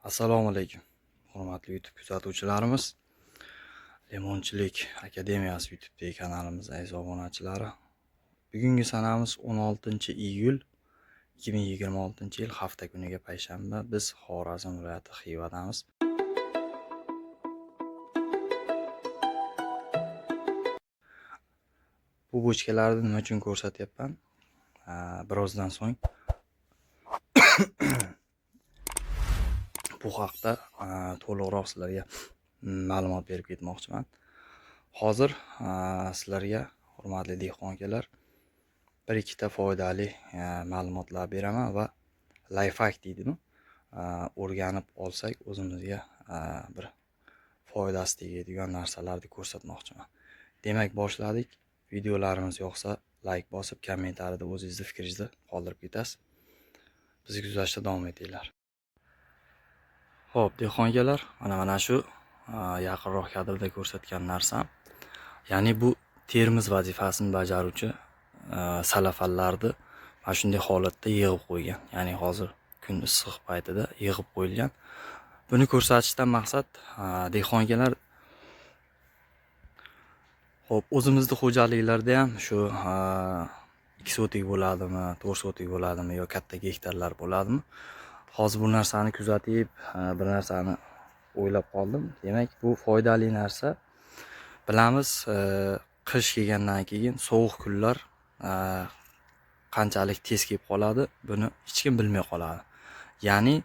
Assalomu alaykum. Hurmatli YouTube kuzatuvchilarimiz, Lemonchilik Akademiyasi YouTube kanalimiz aziz obunachilari. Bugungi sanamiz 16-iyul 2026-yil hafta kuniga payshanba. Biz Xorazm viloyati Xivadamiz. Bu bochkalarni nima uchun ko'rsatyapman? Birozdan so'ng bu haqda to'liqroq sizlarga ma'lumot berib ketmoqchiman. Hozir sizlarga, hurmatli dehqon akalar, bir ikkita foydali ma'lumotlar beraman va lifehack deydimi, o'rganib olsak o'zimizga bir foydasi tegadigan narsalarni ko'rsatmoqchiman. Demak, boshladik. Videolarimiz yoqsa like bosib, kommentariyada o'zingizni fikringizni qoldirib ketasiz. Bizni kuzatishda davom etinglar. Xo'p, dehqon akalar, mana shu yaqinroq kadrda ko'rsatgan narsam, ya'ni bu termiz vazifasini bajaruvchi salafallarni mana shunday holatda yig'ib qo'ygan. Ya'ni hozir kun issiq paytida yig'ib qo'yilgan. Buni ko'rsatishdan maqsad dehqon akalar, xo'p, o'zimizning xo'jaliklarda ham shu 2 sotik bo'ladimi, 4 sotik bo'ladimi yo katta gektarlar bo'ladimi? Hozir bu narsani kuzatib, bir narsani o'ylab qoldim. Demak, bu foydali narsa. Bilamiz, qish kelgandan keyin sovuq kunlar qanchalik tez kelib qoladi, buni hech kim bilmay qoladi. Ya'ni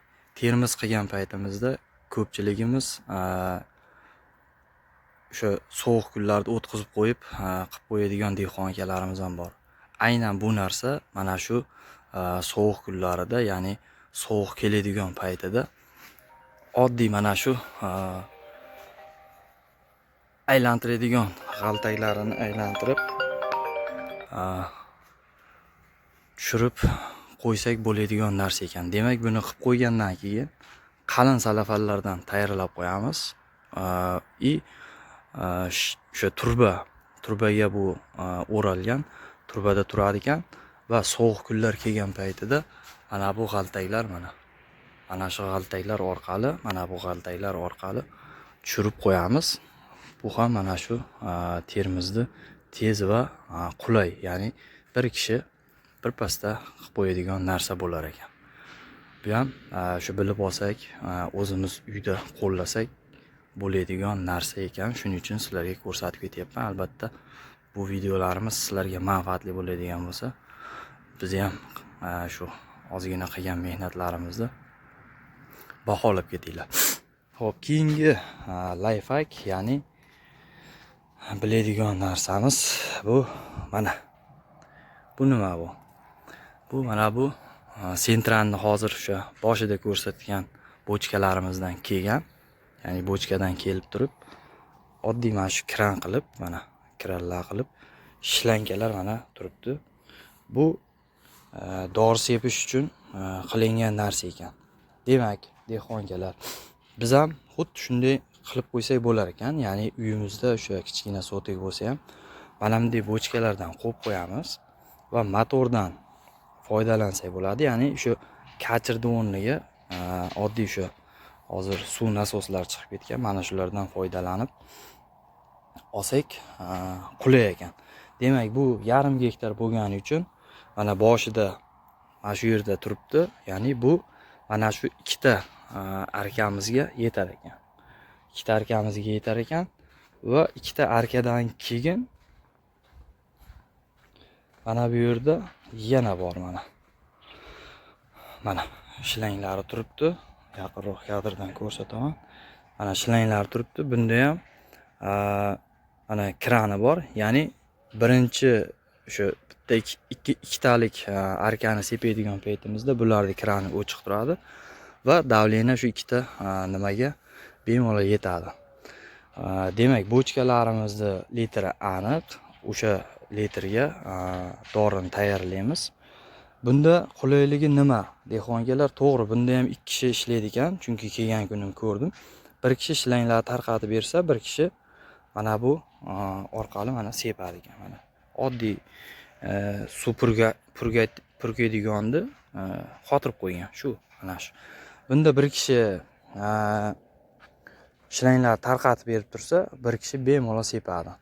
termiz qilgan paytimizda ko'pchiligimiz o'sha sovuq kunlarda o'tkazib qo'yib, qilib qo'yadigan dehqon akalarimiz ham bor. Aynan bu narsa mana shu sovuq kunlarida, ya'ni sovuq keladigan paytida oddiy mana shu aylantiradigan g'altaklarini aylantirib tushirib qo'ysak bo'ladigan narsa ekan. Demak, buni qilib qo'ygandan keyin qalin salafallardan tayyorlab qo'yamiz. O'sha turbaga bu o'ralgan, turbada turar ekan va sovuq kunlar kelgan paytida mana bu g'altaklar mana shu g'altaklar orqali tushirib qo'yamiz. Bu ham mana shu termizni tez va qulay, ya'ni bir kishi bir pasda qilib qo'yadigan narsa bo'lar ekan. Bu ham shu bilib olsak, o'zimiz uyda qo'llasak bo'ladigan narsa ekan. Shuning uchun sizlarga ko'rsatib ketyapman. Albatta, bu videolarimiz sizlarga manfaatli bo'ladigan bo'lsa, biz ham shu ozgina qilgan mehnatlarimizni baholab ketinglar. Xo'p, keyingi lifehack, ya'ni biladigan narsamiz bu mana. Bu nima bu? Bu mana bu sentranni hozir o'sha boshida ko'rsatgan bochkalarimizdan kelgan. Ya'ni bochkadan kelib turib, oddiy mana shu kran qilib, mana kranlar qilib, shlankalar mana turibdi. Bu dori sepish uchun qilingan narsa ekan. Demak, dehqon akalar, biz ham xuddi shunday qilib qo'ysak bo'lar ekan. Ya'ni uyimizda o'sha kichkina sotik bo'lsa ham mana bunday bochkalardan qo'yib qo'yamiz va motordan foydalansak bo'ladi. Ya'ni shu kachirni o'rniga oddiy shu hozir suv nasoslari chiqib ketgan, mana shulardan foydalanib olsak qulay ekan. Demak, bu yarim gektar bo'lgani uchun mana boshida mana shu yerda turibdi. Ya'ni bu mana shu ikkita arkamizga yetar ekan. Ikkita arkamizga yetar ekan va ikkita arkadan keyin mana bu yerda yana bor mana shlanglari turibdi. Yaqinroq kadrdan ko'rsataman. Mana shlanglar turibdi. Bunda ham mana krani bor. Ya'ni birinchi o'sha bitta ikkitalik arkani sepadigan paytimizda bularning krani o'chiq turadi va davleniya shu ikkita nimaga bemalol yetadi. Demak, bochkalarimizni litri aniq, o'sha litrga dorini tayyorlaymiz. Bunda qulayligi nima? Dehqon akalar, to'g'ri, bunda ham 2 kishi ishlaydi ekan, chunki kelgan kunim ko'rdim. Bir kishi shlanglarni tarqatib bersa, bir kishi mana bu orqali mana separ ekan. Mana oddiy suv purkaydigonni qotirib qo'ygan shu mana shu. Bunda bir kishi shilanglar tarqatib berib tursa, bir kishi bemalol sepadi.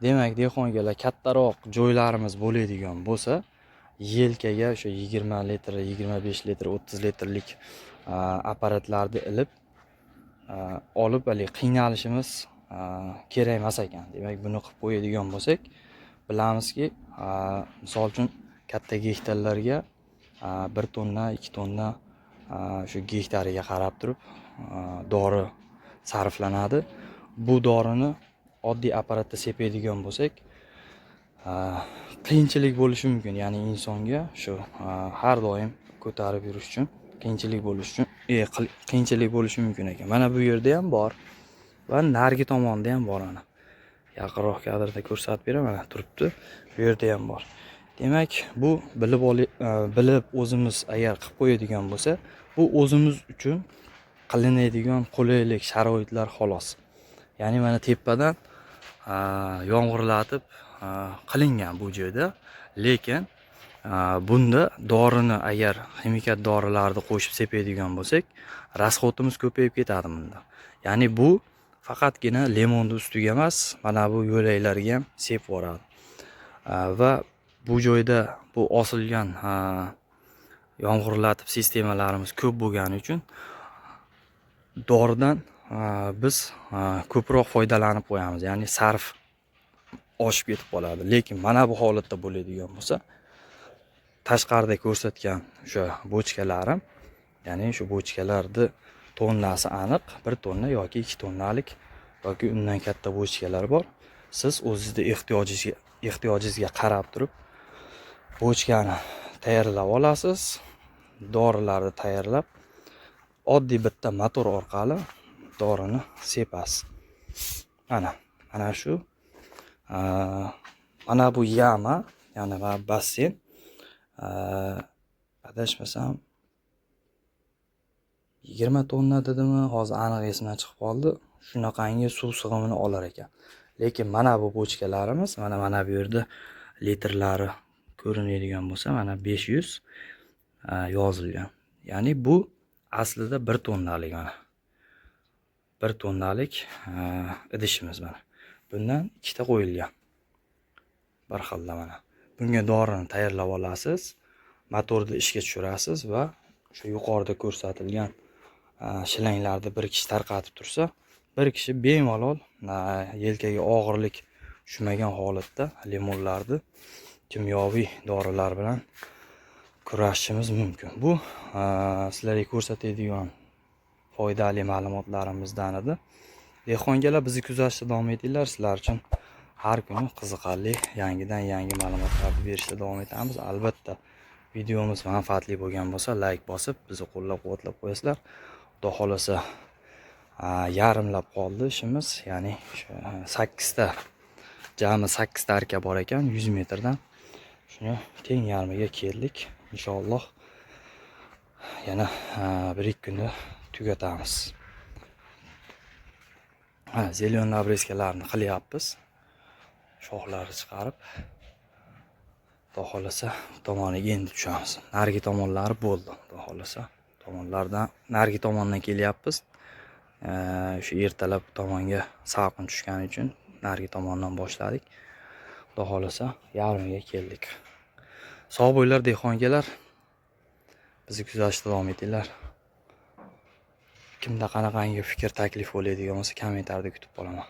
Demak, dehqonlarga kattaroq joylarimiz bo'ladigan bo'lsa, yelkaga o'sha 20 litr, 25 litr, 30 litrlik apparatlarni ilib olib qiynalishimiz kerak emas ekan. Demak, buni qilib qo'yadigan bo'lsak, bilamizki, misol uchun katta gektarlarga 1 tonna, 2 tonna shu gektariga qarab turib dori sarflanadi. Bu dorini oddiy apparatda sepadigan bo'lsak, qiyinchilik bo'lishi mumkin. Ya'ni insonga shu har doim ko'tarib yurish uchun qiyinchilik bo'lishi mumkin ekan. Mana bu yerda ham bor va narigi tomonda ham bor. Ana yaqinroq kadrda ko'rsatib beraman, mana turibdi. Bu yerda ham bor. Demak, bu bilib o'zimiz agar qilib qo'yadigan bo'lsa, bu o'zimiz uchun qilinadigan qulaylik, sharoitlar xolos. Ya'ni mana tepadan yomg'irlatib qilingan bu joyda, lekin bunda dorini agar ximikat dorilarni qo'shib sepadigan bo'lsak, rasxodimiz ko'payib ketadi bunda. Ya'ni bu faqatgina limonni ustiga emas, mana bu yo'laklarga ham sepib yuboradi. Va bu joyda bu osilgan yomg'irlatib sistemalarimiz ko'p bo'lgani uchun doridan biz ko'proq foydalanib qo'yamiz. Ya'ni sarf oshib ketib qoladi. Lekin mana bu holatda bo'ladigan bo'lsa, tashqarida ko'rsatgan o'sha bochkalarim, ya'ni shu bochkalarni tonnasi aniq 1 tonna yoki 2 tonnalik yoki undan katta bochkalar bor. Siz o'zingizning ehtiyojingizga qarab turib bochkani tayyorlab olasiz. Dorilarni tayyorlab, oddiy bitta motor orqali dorini sepasiz. Mana shu mana bu yama, ya'ni basseyn, adashmasam 20 tonna dedimi, hozir aniq esimdan chiqib qoldi. Shunaqangi suv sig'imini olar ekan. Lekin mana bu bochkalarimiz, mana bu yerda litrlari ko'rinadigan bo'lsa, mana 500 yozilgan. Ya'ni bu aslida 1 tonnalik mana. 1 tonnalik idishimiz mana. Bundan ikkita qo'yilgan. Bir xilda mana. Bunga dorini tayyorlab olasiz, motorni ishga tushirasiz va shu yuqorida ko'rsatilgan shilanglarni bir kishi tarqatib tursa, bir kishi bemalol yelkaga og'irlik tushmagan holatda limonlarni kimyoviy dorilar bilan kurashishimiz mumkin. Bu sizlarga ko'rsatadigan foydali ma'lumotlarimizdan edi. Dehqonlar bizni kuzatishda davom etinglar. Sizlar uchun har kuni qiziqarli yangidan yangi ma'lumotlarni berishda davom etamiz. Albatta, videomiz manfaatli bo'lgan bo'lsa, like bosib, bizni qo'llab-quvvatlab qo'yasizlar. Xudo xolasa, yarimlab qoldi ishimiz. Ya'ni 8 ta, jami 8 ta arka bor ekan 100 metrdan. Shuni teng yarmiga keldik. Inshaalloh yana 1-2 kunda tugatamiz. Zelion obreskalarni qilyapmiz. Shoxlari chiqarib, Xudo xolasa tomoniga endi tushamiz. Narigi tomonlari bo'ldi. Xudo xolasa tomonlardan narigi tomondan kelyapmiz. Shu ertalab tomonga salqin tushgani uchun narigi tomondan boshladik. Xudo xolasa yarmiga keldik. Sog' bo'linglar dehqonlar. Bizni kuzatishda davom etinglar. Kimda qanaqangi fikr, taklif bo'ladigan bo'lsa, kommentarda kutib qolaman.